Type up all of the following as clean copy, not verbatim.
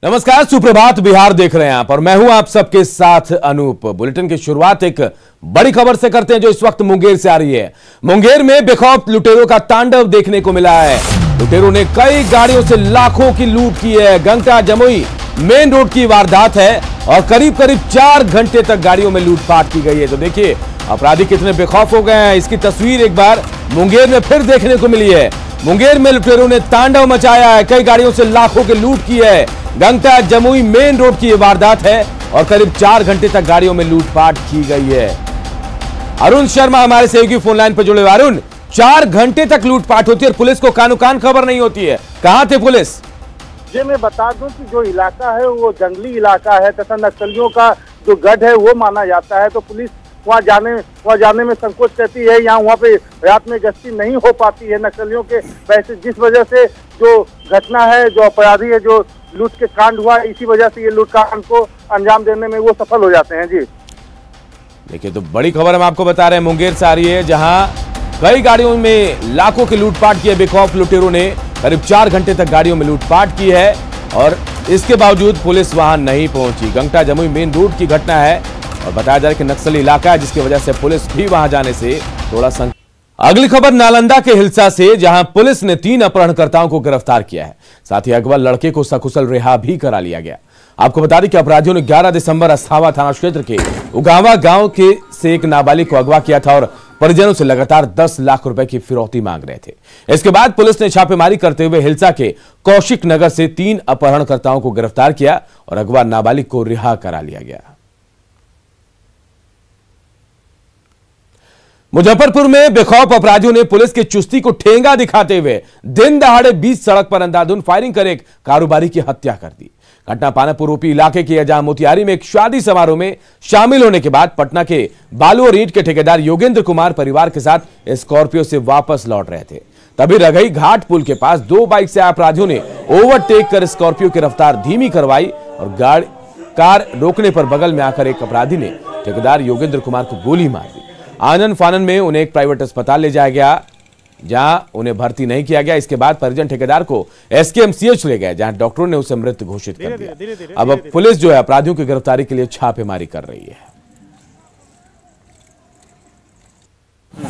नमस्कार, सुप्रभात बिहार देख रहे हैं आप और मैं हूं आप सबके साथ अनूप। बुलेटिन की शुरुआत एक बड़ी खबर से करते हैं जो इस वक्त मुंगेर से आ रही है। मुंगेर में बेखौफ लुटेरों का तांडव देखने को मिला है। लुटेरों ने कई गाड़ियों से लाखों की लूट की है। गंगटा जमुई मेन रोड की वारदात है और करीब 4 घंटे तक गाड़ियों में लूटपाट की गई है। तो देखिए अपराधी कितने बेखौफ हो गए हैं, इसकी तस्वीर एक बार मुंगेर में फिर देखने को मिली है। मुंगेर में लुटेरों ने तांडव मचाया है, कई गाड़ियों से लाखों की लूट की है। गंगटा जमुई मेन रोड की यह वारदात है और करीब 4 घंटे तक गाड़ियों में लूटपाट की गई है। अरुण शर्मा हमारे सहयोगी फोन लाइन पर जुड़े हुए। अरुण, 4 घंटे तक लूटपाट होती है और पुलिस को कानो कान खबर नहीं होती है, कहां थे पुलिस? जी मैं बता दूं कि जो इलाका है वो जंगली इलाका है तथा नक्सलियों का जो गढ़ है वो माना जाता है, तो पुलिस वहाँ जाने में संकोच करती है। यहाँ वहाँ पे रात में गश्ती नहीं हो पाती है नक्सलियों के वैसे, जिस वजह से जो घटना है, जो अपराधी है, जो लूट के कांड हुआ, इसी वजह से ये लूट कांड को अंजाम देने में वो सफल हो जाते हैं। जी देखिए, तो बड़ी खबर हम आपको बता रहे हैं मुंगेर से आ रही है, जहां कई गाड़ियों में लाखों की लूटपाट की है। बेखौफ लुटेरों ने करीब 4 घंटे तक गाड़ियों में लूटपाट की है और इसके बावजूद पुलिस वहां नहीं पहुंची। गंगटा जमुई मेन रोड की घटना है और बताया जा रहा है कि नक्सली इलाका है, जिसकी वजह से पुलिस भी वहां जाने से थोड़ा अगली खबर नालंदा के हिलसा से, जहां पुलिस ने 3 अपहरणकर्ताओं को गिरफ्तार किया है। साथ ही अगवा लड़के को सकुशल रिहा भी करा लिया गया। आपको बता दें कि अपराधियों ने 11 दिसंबर अस्थावा थाना क्षेत्र के उगावा गांव के से एक नाबालिग को अगवा किया था और परिजनों से लगातार 10 लाख रुपए की फिरौती मांग रहे थे। इसके बाद पुलिस ने छापेमारी करते हुए हिलसा के कौशिक नगर से 3 अपहरणकर्ताओं को गिरफ्तार किया और अगवा नाबालिग को रिहा करा लिया गया। मुजफ्फरपुर में बेखौफ अपराधियों ने पुलिस की चुस्ती को ठेंगा दिखाते हुए दिन दहाड़े बीच सड़क पर अंधाधुंध फायरिंग कर एक कारोबारी की हत्या कर दी। घटना पानापुर ओपी इलाके की है, जहां मोतिहारी में एक शादी समारोह में शामिल होने के बाद पटना के बालू और ईंट के ठेकेदार योगेंद्र कुमार परिवार के साथ स्कॉर्पियो से वापस लौट रहे थे। तभी रघई घाट पुल के पास 2 बाइक से अपराधियों ने ओवरटेक कर स्कॉर्पियो की रफ्तार धीमी करवाई और कार रोकने पर बगल में आकर एक अपराधी ने ठेकेदार योगेंद्र कुमार को गोली मार दी। आनंद फानन में उन्हें एक प्राइवेट अस्पताल ले जाया गया, जहां उन्हें भर्ती नहीं किया गया। इसके बाद परिजन ठेकेदार को एसकेएमसीएच ले गए, जहां डॉक्टरों ने उसे मृत घोषित कर दिया। अब पुलिस जो है अपराधियों की गिरफ्तारी के लिए छापेमारी कर रही है।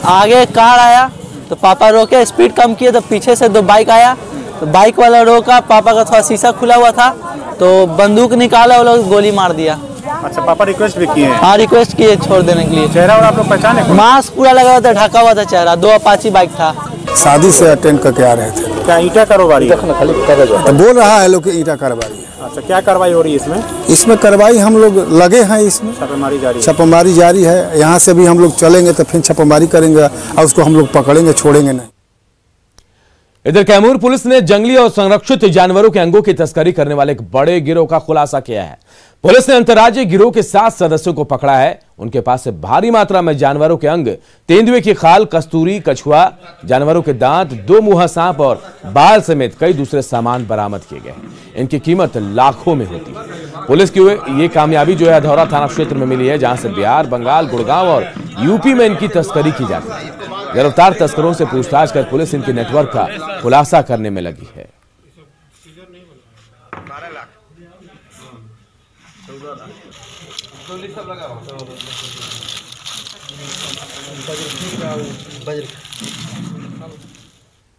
आगे कार आया तो पापा रोके, स्पीड कम किए तो पीछे से 2 बाइक आया तो बाइक वाला रोका, पापा का थोड़ा शीशा खुला हुआ था तो बंदूक निकाला, वो लोग गोली मार दिया। अच्छा, पापा रिक्वेस्ट भी किए हैं? हाँ, रिक्वेस्ट किए छोड़ देने के लिए। चेहरा और आप लोग पहचाने? मास्क पूरा लगा हुआ था, ढका हुआ था चेहरा। 2 अपाची बाइक था। शादी से अटेंड करके आ रहे थे। क्या ईंटा कारोबारी? तो बोल रहा है लोग कि ईंटा कारोबारी है। अच्छा, क्या कार्रवाई हो रही है इसमें? इसमें कार्रवाई हम लोग लगे हैं, इसमें छापेमारी जारी है। यहाँ से भी हम लोग चलेंगे तो फिर छापेमारी करेंगे और उसको हम लोग पकड़ेंगे, छोड़ेंगे नहीं। इधर कैमूर पुलिस ने जंगली और संरक्षित जानवरों के अंगों की तस्करी करने वाले एक बड़े गिरोह का खुलासा किया है। पुलिस ने अंतर्राज्यीय गिरोह के 7 सदस्यों को पकड़ा है। उनके पास से भारी मात्रा में जानवरों के अंग, तेंदुए की खाल, कस्तूरी, कछुआ, जानवरों के दांत, 2 मुहा सांप और बाल समेत कई दूसरे सामान बरामद किए गए। इनकी कीमत लाखों में होती है। पुलिस की ये कामयाबी जो है अधौरा थाना क्षेत्र में मिली है, जहां से बिहार, बंगाल, गुड़गांव और यूपी में इनकी तस्करी की जाती है। गिरफ्तार तस्करों से पूछताछ कर पुलिस इनके नेटवर्क का खुलासा करने में लगी है।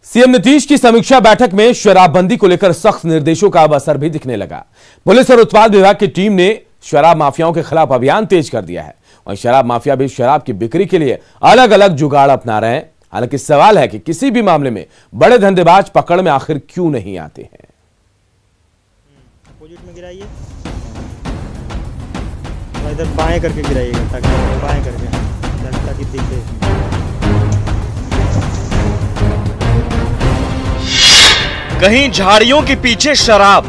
सीएम नीतीश की समीक्षा बैठक में शराबबंदी को लेकर सख्त निर्देशों का अब असर भी दिखने लगा। पुलिस और उत्पाद विभाग की टीम ने शराब माफियाओं के खिलाफ अभियान तेज कर दिया है। वहीं शराब माफिया भी शराब की बिक्री के लिए अलग अलग जुगाड़ अपना रहे हैं। हालांकि सवाल है कि किसी भी मामले में बड़े धंधेबाज पकड़ में आखिर क्यों नहीं आते हैं। अपोजिट में गिराइए, इधर बाएं करके गिराइएगा ताकि बाएं करके ताकि दिखे। कहीं झाड़ियों के पीछे शराब,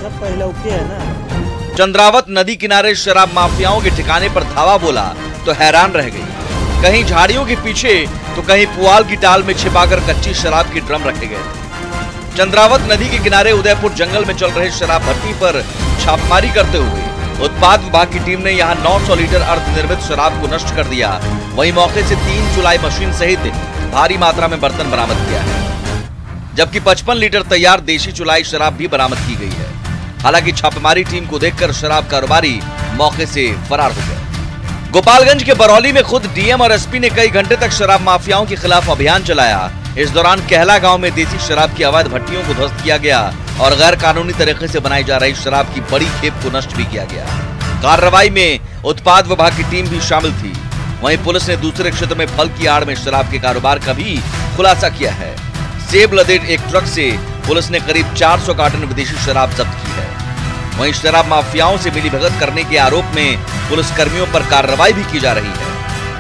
सब पहले ओके है ना। चंद्रावत नदी किनारे शराब माफियाओं के ठिकाने पर धावा बोला तो हैरान रह गई। कहीं झाड़ियों के पीछे तो कहीं पुआल की टाल में छिपाकर कच्ची शराब के ड्रम रखे गए। चंद्रावत नदी के किनारे उदयपुर जंगल में चल रहे शराब भट्टी पर छापेमारी करते हुए उत्पाद विभाग की टीम ने यहां 900 लीटर अर्धनिर्मित शराब को नष्ट कर दिया। वहीं मौके से 3 चुलाई मशीन सहित भारी मात्रा में बर्तन बरामद किया है, जबकि 55 लीटर तैयार देशी चुलाई शराब भी बरामद की गई है। हालांकि छापेमारी टीम को देखकर शराब कारोबारी मौके से फरार हो गए। गोपालगंज के बरौली में खुद डीएम और एसपी ने कई घंटे तक शराब माफियाओं के खिलाफ अभियान चलाया। इस दौरान कहला गांव में देसी शराब की अवैध भट्टियों को ध्वस्त किया गया और गैर कानूनी तरीके से बनाई जा रही शराब की बड़ी खेप को नष्ट भी किया गया। कार्रवाई में उत्पाद विभाग की टीम भी शामिल थी। वहीं पुलिस ने दूसरे क्षेत्र में फल की आड़ में शराब के कारोबार का भी खुलासा किया है। सेब लदे एक ट्रक से पुलिस ने करीब 400 कार्टन विदेशी शराब जब्त की है। वहीं शराब माफियाओं से मिलीभगत करने के आरोप में पुलिस कर्मियों पर कार्रवाई भी की जा रही है।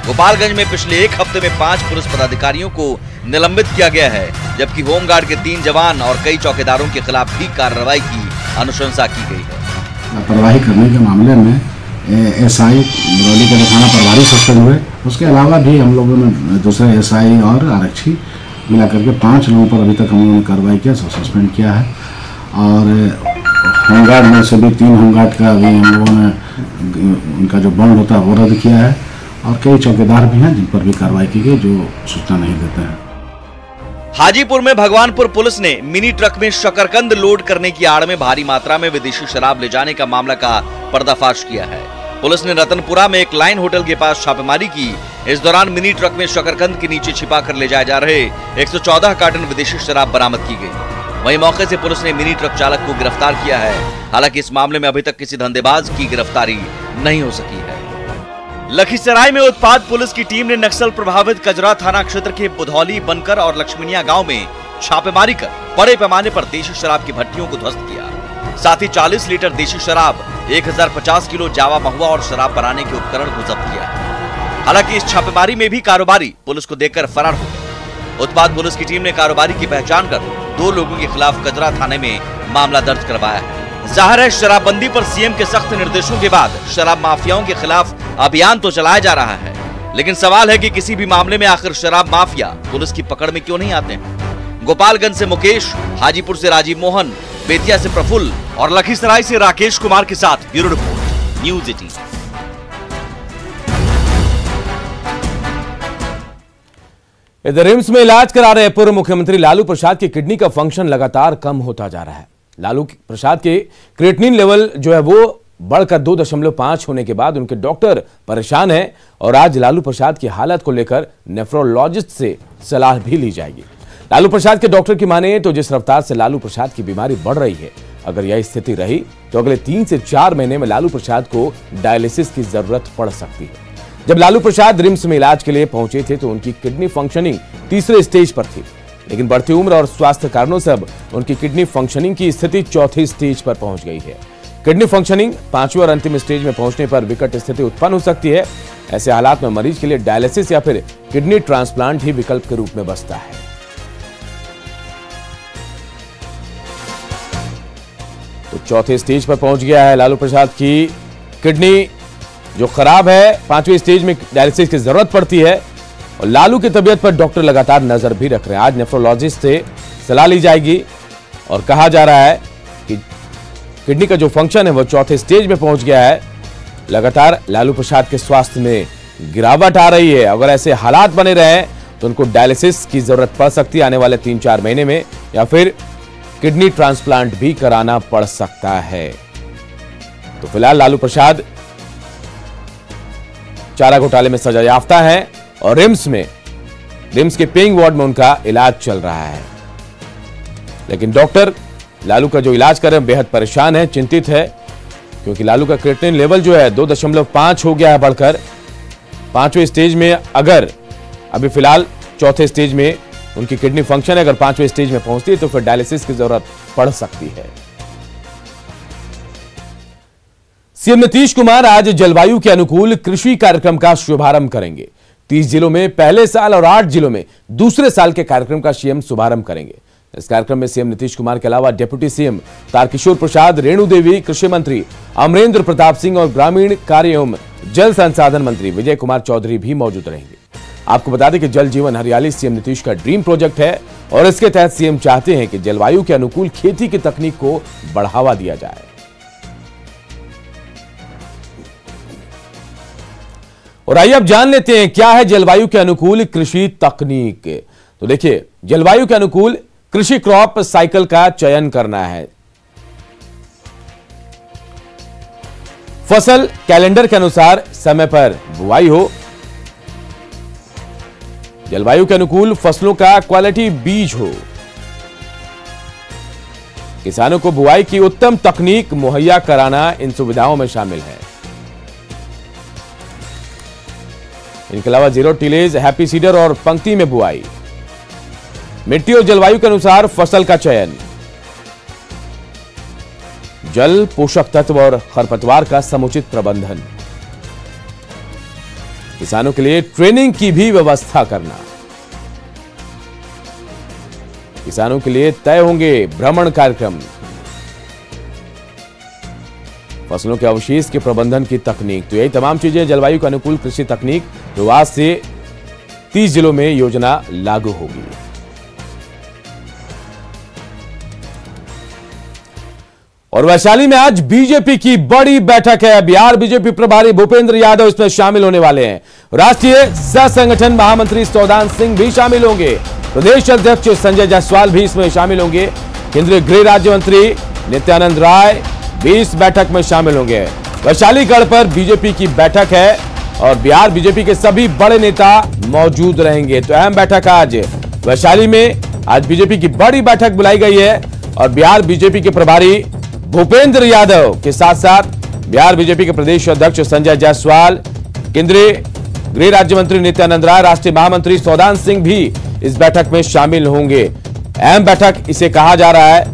गोपालगंज में पिछले एक हफ्ते में 5 पुलिस पदाधिकारियों को निलंबित किया गया है, जबकि होमगार्ड के 3 जवान और कई चौकीदारों के खिलाफ भी कार्रवाई की अनुशंसा की गई है। लापरवाही करने के मामले में एसआई बरौली के थाना प्रभारी सस्पेंड हुए। उसके अलावा भी हम लोगों ने दूसरे एसआई और आरक्षी मिला करके 5 लोगों पर अभी तक हम लोगों ने कार्रवाई किया, सस्पेंड किया है। और होमगार्ड में से भी 3 होमगार्ड का अभी हम लोगों ने उनका जो बॉन्ड होता है वो रद्द किया है। और कई चौकीदार भी हैं जिन पर भी कार्रवाई की गई जो सूचना नहीं देते हैं। हाजीपुर में भगवानपुर पुलिस ने मिनी ट्रक में शकरकंद लोड करने की आड़ में भारी मात्रा में विदेशी शराब ले जाने का मामला का पर्दाफाश किया है। पुलिस ने रतनपुरा में एक लाइन होटल के पास छापेमारी की। इस दौरान मिनी ट्रक में शकरकंद के नीचे छिपा कर ले जाए जा रहे 114 कार्टन विदेशी शराब बरामद की गई। वहीं मौके से पुलिस ने मिनी ट्रक चालक को गिरफ्तार किया है। हालांकि इस मामले में अभी तक किसी धंधेबाज की गिरफ्तारी नहीं हो सकी है। लखीसराय में उत्पाद पुलिस की टीम ने नक्सल प्रभावित कजरा थाना क्षेत्र के बुधौली, बनकर और लक्ष्मणिया गांव में छापेमारी कर बड़े पैमाने पर देशी शराब की भट्टियों को ध्वस्त किया। साथ ही 40 लीटर देशी शराब, 1050 किलो जावा महुआ और शराब बनाने के उपकरण को जब्त किया। हालांकि इस छापेमारी में भी कारोबारी पुलिस को देखकर फरार हो गए। उत्पाद पुलिस की टीम ने कारोबारी की पहचान कर 2 लोगों के खिलाफ कजरा थाने में मामला दर्ज करवाया है। जाहिर है शराबबंदी पर सीएम के सख्त निर्देशों के बाद शराब माफियाओं के खिलाफ अभियान तो चलाया जा रहा है, लेकिन सवाल है कि किसी भी मामले में आखिर शराब माफिया पुलिस की पकड़ में क्यों नहीं आते हैं। गोपालगंज से मुकेश, हाजीपुर से राजीव मोहन, बेतिया से प्रफुल्ल और लखीसराय से राकेश कुमार के साथ ब्यूरो रिपोर्ट, न्यूज़ 18। इधर रिम्स में इलाज करा रहे पूर्व मुख्यमंत्री लालू प्रसाद की किडनी का फंक्शन लगातार कम होता जा रहा है। लालू प्रसाद के क्रिएटिनिन लेवल जो है वो बढ़कर 2.5 होने के बाद उनके डॉक्टर परेशान हैं और आज लालू प्रसाद की हालत को लेकर नेफ्रोलॉजिस्ट से सलाह भी ली जाएगी। लालू प्रसाद के डॉक्टर की माने तो जिस रफ्तार से लालू प्रसाद की बीमारी बढ़ रही है, अगर यह स्थिति रही तो अगले 3 से 4 महीने में लालू प्रसाद को डायलिसिस की जरूरत पड़ सकती है। जब लालू प्रसाद रिम्स में इलाज के लिए पहुंचे थे तो उनकी किडनी फंक्शनिंग 3रे स्टेज पर थी, लेकिन बढ़ती उम्र और स्वास्थ्य कारणों से अब उनकी किडनी फंक्शनिंग की स्थिति 4थी स्टेज पर पहुंच गई है। किडनी फंक्शनिंग 5वें और अंतिम स्टेज में पहुंचने पर विकट स्थिति उत्पन्न हो सकती है। ऐसे हालात में मरीज के लिए डायलिसिस या फिर किडनी ट्रांसप्लांट ही विकल्प के रूप में बचता है। तो 4थे स्टेज पर पहुंच गया है लालू प्रसाद की किडनी जो खराब है। 5वें स्टेज में डायलिसिस की जरूरत पड़ती है और लालू की तबीयत पर डॉक्टर लगातार नजर भी रख रहे हैं। आज नेफ्रोलॉजिस्ट से सलाह ली जाएगी और कहा जा रहा है कि किडनी का जो फंक्शन है वो 4थे स्टेज में पहुंच गया है। लगातार लालू प्रसाद के स्वास्थ्य में गिरावट आ रही है। अगर ऐसे हालात बने रहे तो उनको डायलिसिस की जरूरत पड़ सकती है आने वाले 3-4 महीने में, या फिर किडनी ट्रांसप्लांट भी कराना पड़ सकता है। तो फिलहाल लालू प्रसाद चारा घोटाले में सजा याफ्ता है और रिम्स के पेइंग वार्ड में उनका इलाज चल रहा है। लेकिन डॉक्टर लालू का जो इलाज कर रहे हैं बेहद परेशान है, चिंतित है, क्योंकि लालू का क्रिएटिनिन लेवल जो है 2.5 हो गया है बढ़कर 5वें स्टेज में। अगर अभी फिलहाल 4थे स्टेज में उनकी किडनी फंक्शन है, अगर 5वें स्टेज में पहुंचती है तो फिर डायलिसिस की जरूरत पड़ सकती है। सीएम नीतीश कुमार आज जलवायु के अनुकूल कृषि कार्यक्रम का शुभारंभ करेंगे। 30 जिलों में पहले साल और 8 जिलों में दूसरे साल के कार्यक्रम का सीएम शुभारंभ करेंगे। इस कार्यक्रम में सीएम नीतीश कुमार के अलावा डिप्टी सीएम तारकिशोर प्रसाद, रेणु देवी, कृषि मंत्री अमरेंद्र प्रताप सिंह और ग्रामीण कार्य एवं जल संसाधन मंत्री विजय कुमार चौधरी भी मौजूद रहेंगे। आपको बता दें कि जल जीवन हरियाली सीएम नीतीश का ड्रीम प्रोजेक्ट है और इसके तहत सीएम चाहते हैं कि जलवायु के अनुकूल खेती की तकनीक को बढ़ावा दिया जाए। और आइए अब जान लेते हैं क्या है जलवायु के अनुकूल कृषि तकनीक। तो देखिए, जलवायु के अनुकूल कृषि क्रॉप साइकिल का चयन करना है। फसल कैलेंडर के अनुसार समय पर बुआई हो। जलवायु के अनुकूल फसलों का क्वालिटी बीज हो। किसानों को बुआई की उत्तम तकनीक मुहैया कराना इन सुविधाओं में शामिल है। इनके अलावा जीरो टिलेज, हैप्पी सीडर और पंक्ति में बुआई। मिट्टी और जलवायु के अनुसार फसल का चयन। जल, पोषक तत्व और खरपतवार का समुचित प्रबंधन। किसानों के लिए ट्रेनिंग की भी व्यवस्था करना। किसानों के लिए तय होंगे भ्रमण कार्यक्रम। फसलों के अवशेष के प्रबंधन की तकनीक। तो यही तमाम चीजें जलवायु के अनुकूल कृषि तकनीक जो आज से 30 जिलों में योजना लागू होगी। और वैशाली में आज बीजेपी की बड़ी बैठक है। बिहार बीजेपी प्रभारी भूपेंद्र यादव इसमें शामिल होने वाले हैं। राष्ट्रीय सह संगठन महामंत्री सौदान सिंह भी शामिल होंगे। प्रदेश अध्यक्ष संजय जायसवाल भी इसमें शामिल होंगे। केंद्रीय गृह राज्य मंत्री नित्यानंद राय भी इस बैठक में शामिल होंगे। वैशाली गढ़ पर बीजेपी की बैठक है और बिहार बीजेपी के सभी बड़े नेता मौजूद रहेंगे। तो अहम बैठक आज वैशाली में। आज बीजेपी की बड़ी बैठक बुलाई गई है और बिहार बीजेपी के प्रभारी भूपेंद्र यादव के साथ साथ बिहार बीजेपी के प्रदेश अध्यक्ष संजय जायसवाल, केंद्रीय गृह राज्य मंत्री नित्यानंद राय, राष्ट्रीय महामंत्री सौदान सिंह भी इस बैठक में शामिल होंगे। अहम बैठक इसे कहा जा रहा है।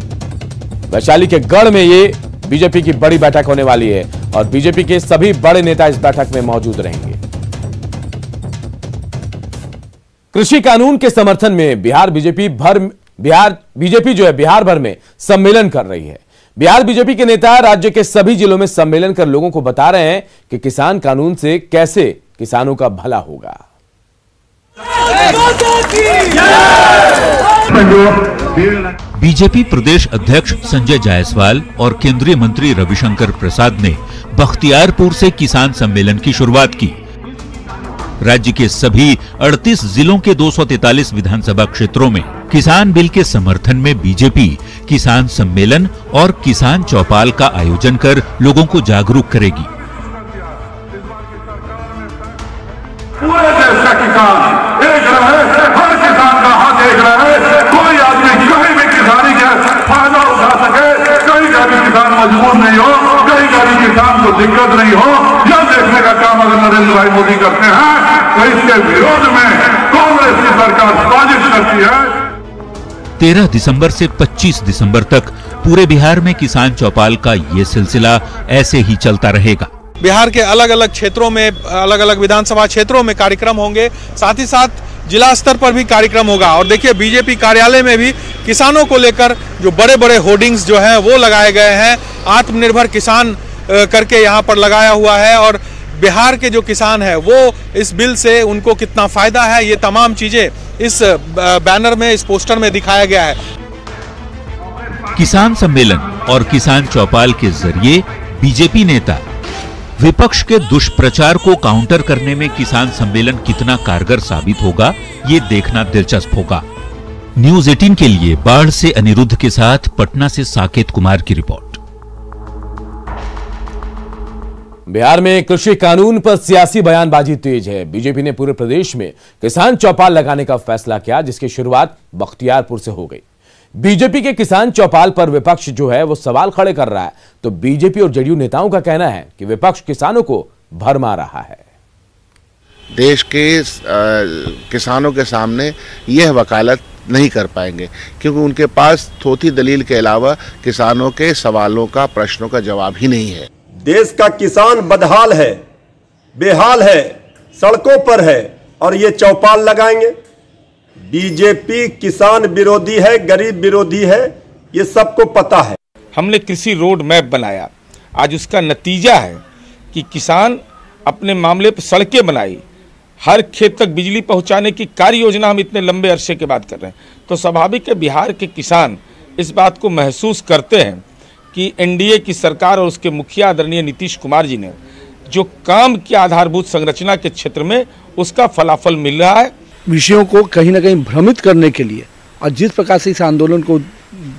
वैशाली के गढ़ में ये बीजेपी की बड़ी बैठक होने वाली है और बीजेपी के सभी बड़े नेता इस बैठक में मौजूद रहेंगे। कृषि कानून के समर्थन में बिहार बीजेपी जो है बिहार भर में सम्मेलन कर रही है। बिहार बीजेपी के नेता राज्य के सभी जिलों में सम्मेलन कर लोगों को बता रहे हैं कि किसान कानून से कैसे किसानों का भला होगा। बीजेपी प्रदेश अध्यक्ष संजय जायसवाल और केंद्रीय मंत्री रविशंकर प्रसाद ने बख्तियारपुर से किसान सम्मेलन की शुरुआत की। राज्य के सभी 38 जिलों के 243 विधानसभा क्षेत्रों में किसान बिल के समर्थन में बीजेपी किसान सम्मेलन और किसान चौपाल का आयोजन कर लोगों को जागरूक करेगी। पूरे देश का किसान एक रहे, हर किसान का हाथ एक रहे, कोई आदमी कहीं भी किसानी का फायदा उठा सके, कहीं का भी किसान मजबूर नहीं हो, कहीं का भी किसान को दिक्कत नहीं हो, यह देखने का काम अगर नरेंद्र भाई मोदी करते हैं तो इसके विरोध में कांग्रेस की सरकार साजिश करती है। 13 दिसंबर से 25 दिसंबर तक पूरे बिहार में किसान चौपाल का ये सिलसिला ऐसे ही चलता रहेगा। बिहार के अलग अलग क्षेत्रों में, अलग अलग विधानसभा क्षेत्रों में कार्यक्रम होंगे, साथ ही साथ जिला स्तर पर भी कार्यक्रम होगा। और देखिए, बीजेपी कार्यालय में भी किसानों को लेकर जो बड़े बड़े होर्डिंग्स जो हैं वो लगाए गए हैं। आत्मनिर्भर किसान करके यहाँ पर लगाया हुआ है और बिहार के जो किसान है वो इस बिल से उनको कितना फायदा है, ये तमाम चीजें इस बैनर में, इस पोस्टर में दिखाया गया है। किसान सम्मेलन और किसान चौपाल के जरिए बीजेपी नेता विपक्ष के दुष्प्रचार को काउंटर करने में किसान सम्मेलन कितना कारगर साबित होगा, ये देखना दिलचस्प होगा। न्यूज़ 18 के लिए बाढ़ से अनिरुद्ध के साथ पटना से साकेत कुमार की रिपोर्ट। बिहार में कृषि कानून पर सियासी बयानबाजी तेज है। बीजेपी ने पूरे प्रदेश में किसान चौपाल लगाने का फैसला किया, जिसकी शुरुआत बख्तियारपुर से हो गई। बीजेपी के किसान चौपाल पर विपक्ष जो है वो सवाल खड़े कर रहा है, तो बीजेपी और जेडीयू नेताओं का कहना है कि विपक्ष किसानों को भरमा रहा है। देश के किसानों के सामने यह वकालत नहीं कर पाएंगे, क्योंकि उनके पास थोथी दलील के अलावा किसानों के सवालों का, प्रश्नों का जवाब ही नहीं है। देश का किसान बदहाल है, बेहाल है, सड़कों पर है और ये चौपाल लगाएंगे। बीजेपी किसान विरोधी है, गरीब विरोधी है, ये सबको पता है। हमने कृषि रोड मैप बनाया, आज उसका नतीजा है कि किसान अपने मामले पर सड़कें बनाई, हर खेत तक बिजली पहुंचाने की कार्य योजना हम इतने लंबे अरसे के बाद कर रहे हैं। तो स्वाभाविक है बिहार के किसान इस बात को महसूस करते हैं कि एनडीए की सरकार और उसके मुखिया आदरणीय नीतीश कुमार जी ने जो काम किया आधारभूत संरचना के क्षेत्र में, उसका फलाफल मिल रहा है। विषयों को कहीं ना कहीं भ्रमित करने के लिए और जिस प्रकार से इस आंदोलन को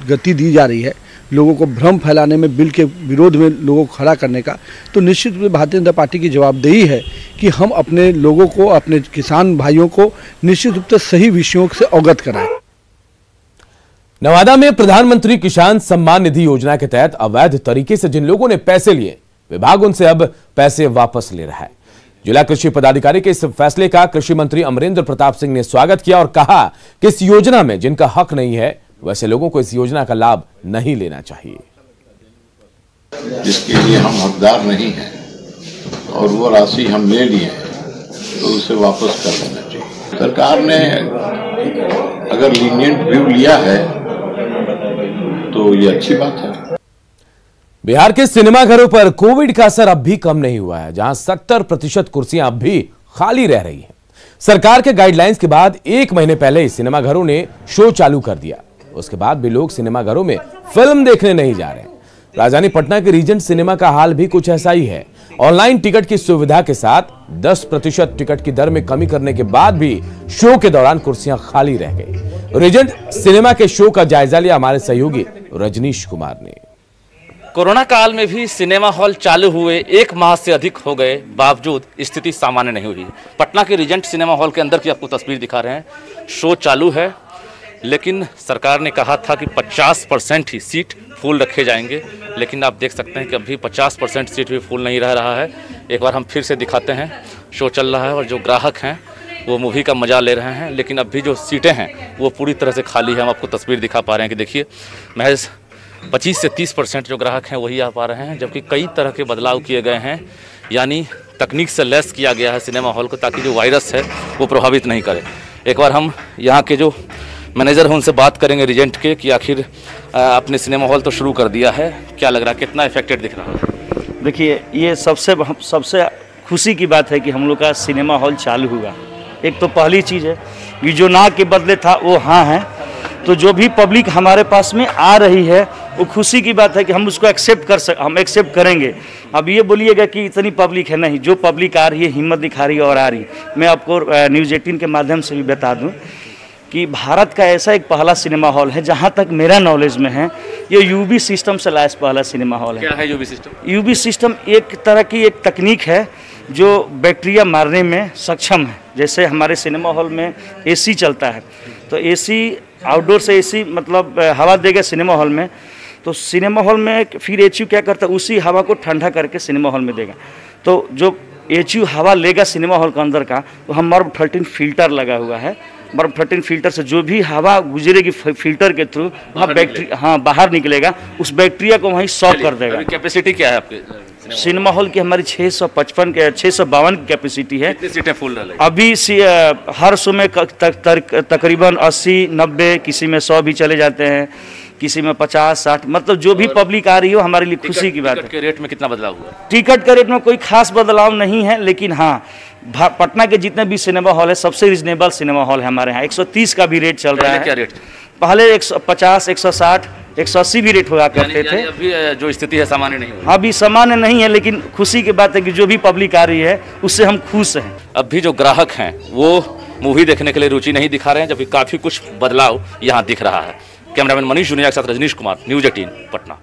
गति दी जा रही है, लोगों को भ्रम फैलाने में, बिल के विरोध में लोगों को खड़ा करने का, तो निश्चित रूप से भारतीय जनता पार्टी की जवाबदेही है कि हम अपने लोगों को, अपने किसान भाइयों को निश्चित रूप से सही विषयों से अवगत कराएं। नवादा में प्रधानमंत्री किसान सम्मान निधि योजना के तहत अवैध तरीके से जिन लोगों ने पैसे लिए, विभाग उनसे अब पैसे वापस ले रहा है। जिला कृषि पदाधिकारी के इस फैसले का कृषि मंत्री अमरेंद्र प्रताप सिंह ने स्वागत किया और कहा कि इस योजना में जिनका हक नहीं है, वैसे लोगों को इस योजना का लाभ नहीं लेना चाहिए। जिसके लिए हम हकदार नहीं हैं और वो राशि हम ले लिए हैं, तो उसे वापस कर देना चाहिए। सरकार ने अगर लीनियंट व्यू लिया है तो ये अच्छी बात है। बिहार के सिनेमाघरों पर कोविड का असर अब भी कम नहीं हुआ है, जहां 70% कुर्सियां अब भी खाली रह रही हैं। सरकार के गाइडलाइंस के बाद 1 महीने पहले ही सिनेमाघरों ने शो चालू कर दिया। उसके बाद भी लोग सिनेमाघरों में फिल्म देखने नहीं जा रहे हैं। राजधानी पटना के रीजेंट सिनेमा का हाल भी कुछ ऐसा ही है। ऑनलाइन टिकट की सुविधा के साथ 10% टिकट की दर में कमी करने के बाद भी शो के दौरान कुर्सियां खाली रह गई। रीजेंट सिनेमा के शो का जायजा लिया हमारे सहयोगी रजनीश कुमार ने। कोरोना काल में भी सिनेमा हॉल चालू हुए 1 माह से अधिक हो गए, बावजूद स्थिति सामान्य नहीं हुई। पटना के रीजेंट सिनेमा हॉल के अंदर की आपको तस्वीर दिखा रहे हैं। शो चालू है, लेकिन सरकार ने कहा था कि 50% ही सीट फुल रखे जाएंगे, लेकिन आप देख सकते हैं कि अभी 50% सीट भी फुल नहीं रह रहा है। एक बार हम फिर से दिखाते हैं। शो चल रहा है और जो ग्राहक हैं वो मूवी का मजा ले रहे हैं, लेकिन अभी जो सीटें हैं वो पूरी तरह से खाली है। हम आपको तस्वीर दिखा पा रहे हैं कि देखिए, महज 25 से 30% जो ग्राहक हैं वही आ पा रहे हैं, जबकि कई तरह के बदलाव किए गए हैं। यानी तकनीक से लैस किया गया है सिनेमा हॉल को, ताकि जो वायरस है वो प्रभावित नहीं करे। एक बार हम यहाँ के जो मैनेजर हैं उनसे बात करेंगे रीजेंट के, कि आखिर आपने सिनेमा हॉल तो शुरू कर दिया है, क्या लग रहा है, कितना इफेक्टेड दिख रहा है? देखिए, ये सबसे खुशी की बात है कि हम लोग का सिनेमा हॉल चालू हुआ। एक तो पहली चीज़ है कि जो ना के बदले था वो हाँ है, तो जो भी पब्लिक हमारे पास में आ रही है वो खुशी की बात है कि हम उसको हम एक्सेप्ट करेंगे। अब ये बोलिएगा कि इतनी पब्लिक है, नहीं, जो पब्लिक आ रही है हिम्मत दिखा रही है और आ रही है। मैं आपको न्यूज़ 18 के माध्यम से भी बता दूं कि भारत का ऐसा एक पहला सिनेमा हॉल है, जहां तक मेरा नॉलेज में है, ये यूवी सिस्टम से लैस पहला सिनेमा हॉल है। क्या है यूवी सिस्टम? यूवी सिस्टम एक तरह की एक तकनीक है जो बैक्टीरिया मारने में सक्षम है। जैसे हमारे सिनेमा हॉल में एसी चलता है, तो एसी आउटडोर से एसी मतलब हवा देगा सिनेमा हॉल में, तो सिनेमा हॉल में फिर एचयू क्या करता है, उसी हवा को ठंडा करके सिनेमा हॉल में देगा। तो जो एचयू हवा लेगा सिनेमा हॉल के अंदर का, तो हम मर्ब 13 फिल्टर लगा हुआ है। मर्ब 13 फिल्टर से जो भी हवा गुजरेगी फिल्टर के थ्रू, वहाँ बैक्टीरिया बाहर निकलेगा, उस बैक्टीरिया को वहीं सॉक कर देगा। कैपेसिटी क्या है आपके सिनेमा हॉल की? हमारी 652 की कैपेसिटी है। कितनी सीटें फुल रही? अभी हर शो में तकरीबन 80-90, किसी में 100 भी चले जाते हैं, किसी में 50-60, मतलब जो भी पब्लिक आ रही हो हमारे लिए खुशी की बात है। टिकट के रेट में कितना बदलाव हुआ? टिकट के रेट में कोई खास बदलाव नहीं है, लेकिन हाँ, पटना के जितने भी सिनेमा हॉल है सबसे रिजनेबल सिनेमा हॉल है हमारे यहाँ। 130 का भी रेट चल रहा है। क्या रेट? पहले 150, 160, 180 भी रेट हुआ करते थे। अभी जो स्थिति है सामान्य नहीं है। अभी सामान्य नहीं है, लेकिन खुशी की बात है कि जो भी पब्लिक आ रही है उससे हम खुश हैं। अब भी जो ग्राहक हैं वो मूवी देखने के लिए रुचि नहीं दिखा रहे हैं, जबकि काफी कुछ बदलाव यहाँ दिख रहा है। कैमरामैन मनीष जुनिया के साथ रजनीश कुमार, न्यूज़ 18 पटना।